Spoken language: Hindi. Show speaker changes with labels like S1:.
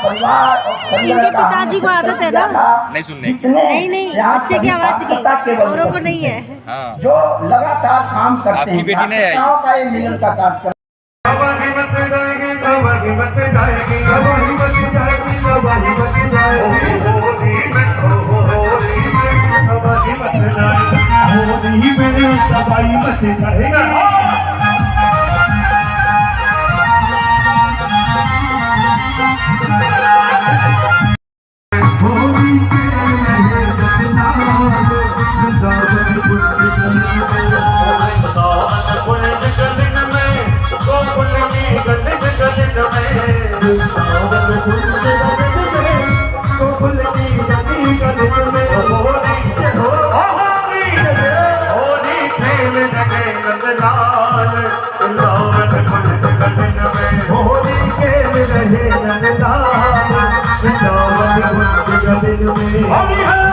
S1: परिवार और
S2: इनके पिताजी को आदत है ना
S3: नहीं सुनने की।
S2: नहीं बच्चे की आवाज की, औरों को नहीं है।
S3: हाँ
S1: जो लगातार काम करते
S3: आपकी
S1: हैं।
S3: बेटी नहीं आई?
S1: गाँव का ये मिलन का कार्यक्रम
S4: होली है